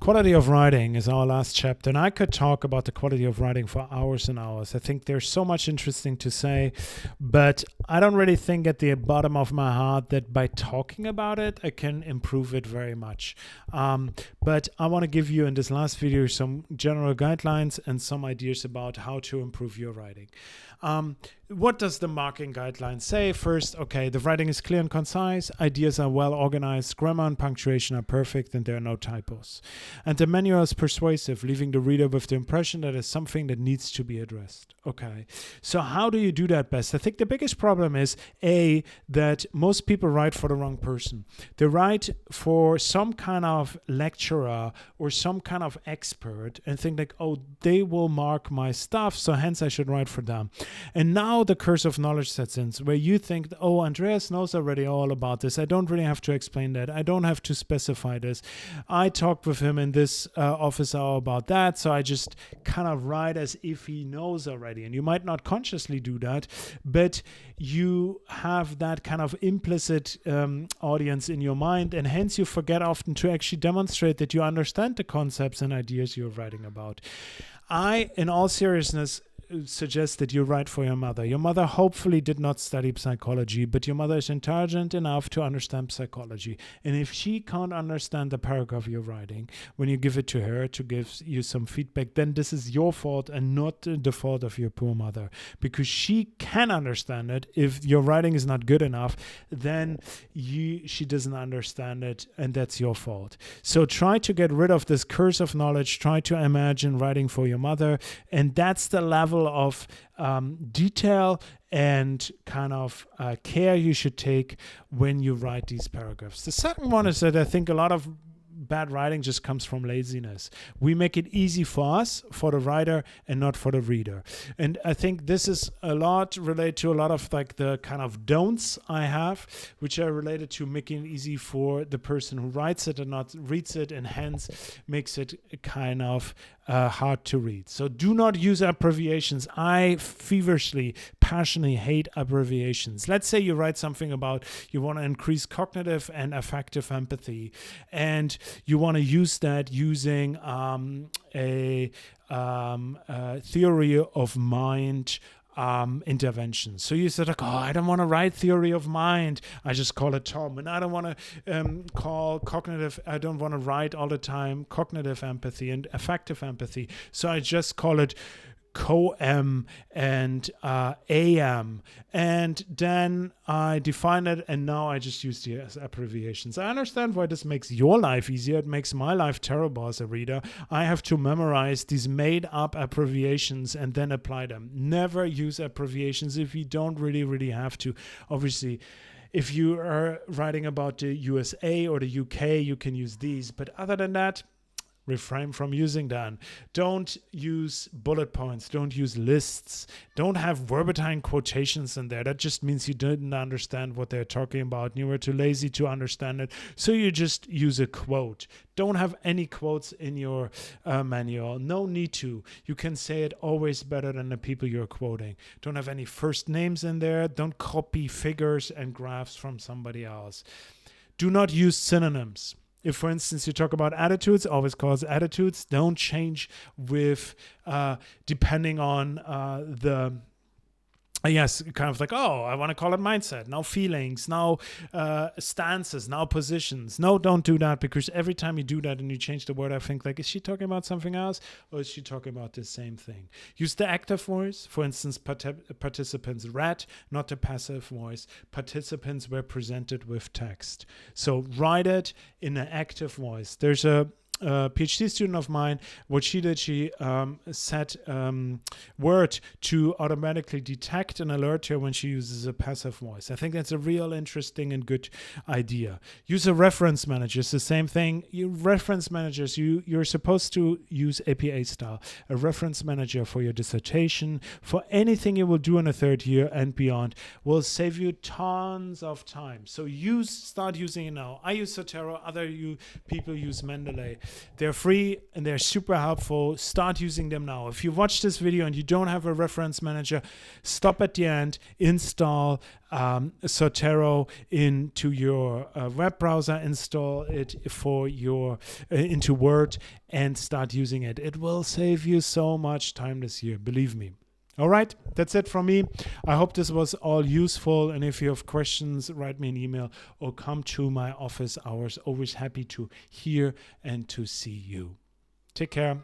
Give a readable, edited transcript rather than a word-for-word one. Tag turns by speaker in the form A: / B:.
A: Quality of writing is our last chapter, and I could talk about the quality of writing for hours and hours. I think there's so much interesting to say, but I don't really think at the bottom of my heart that by talking about it, I can improve it very much. But I want to give you in this last video some general guidelines and some ideas about how to improve your writing. What does the marking guideline say? First, okay, the writing is clear and concise, ideas are well organized, grammar and punctuation are perfect, and there are no typos. And the manual is persuasive, leaving the reader with the impression that it's something that needs to be addressed. Okay, so how do you do that best? I think the biggest problem is, A, that most people write for the wrong person. They write for some kind of lecturer or some kind of expert and think like, oh, they will mark my stuff, so hence I should write for them. And now the curse of knowledge sets in, where you think, oh, Andreas knows already all about this. I don't really have to explain that. I don't have to specify this. I talked with him in this office hour about that, so I just kind of write as if he knows already. And you might not consciously do that, but you have that kind of implicit audience in your mind, and hence you forget often to actually demonstrate that you understand the concepts and ideas you're writing about. I, in all seriousness, suggest that you write for your mother. Your mother hopefully did not study psychology, but your mother is intelligent enough to understand psychology. And if she can't understand the paragraph you're writing, when you give it to her to give you some feedback, then this is your fault and not the fault of your poor mother, because she can understand it. If your writing is not good enough, then she doesn't understand it, and that's your fault. So try to get rid of this curse of knowledge. Try to imagine writing for your mother, and that's the level of detail and kind of care you should take when you write these paragraphs. The second one is that I think a lot of bad writing just comes from laziness. We make it easy for us, for the writer, and not for the reader. And I think this is a lot related to a lot of like the kind of don'ts I have, which are related to making it easy for the person who writes it and not reads it, and hence makes it kind of hard to read. So do not use abbreviations. I feverishly, passionately hate abbreviations. Let's say you write something about you want to increase cognitive and affective empathy, and you want to use that using a theory of mind intervention. So you said, like, oh, I don't want to write theory of mind. I just call it Tom. And I don't want to I don't want to write all the time cognitive empathy and affective empathy. So I just call it COM and AM, and then I define it, and now I just use the as abbreviations. I understand why this makes your life easier. It makes my life terrible as a reader. I have to memorize these made up abbreviations and then apply them. Never use abbreviations if you don't really have to. Obviously, if you are writing about the USA or the UK, you can use these, but other than that, refrain from using them. Don't use bullet points. Don't use lists. Don't have verbatim quotations in there. That just means you didn't understand what they're talking about and you were too lazy to understand it. So you just use a quote. Don't have any quotes in your manual. No need to. You can say it always better than the people you're quoting. Don't have any first names in there. Don't copy figures and graphs from somebody else. Do not use synonyms. If, for instance, you talk about attitudes, always call it attitudes. Don't change with depending on kind of like, oh, I want to call it mindset, now feelings, now stances, now positions. No, don't do that, because every time you do that and you change the word, I think like, is she talking about something else or is she talking about the same thing? Use the active voice. For instance, participants read, not the passive voice. Participants were presented with text. So write it in an active voice. There's a PhD student of mine, what she did, she set Word to automatically detect and alert her when she uses a passive voice. I think that's a real interesting and good idea. Use a reference manager. It's the same thing. Reference managers, you're supposed to use APA style. A reference manager for your dissertation, for anything you will do in a third year and beyond, will save you tons of time. So start using it now. I use Zotero. Other people use Mendeley. They're free and they're super helpful. Start using them now. If you watch this video and you don't have a reference manager, stop at the end, install Zotero into your web browser, install it for your into Word, and start using it. It will save you so much time this year, believe me. All right, that's it from me. I hope this was all useful. And if you have questions, write me an email or come to my office hours. Always happy to hear and to see you. Take care.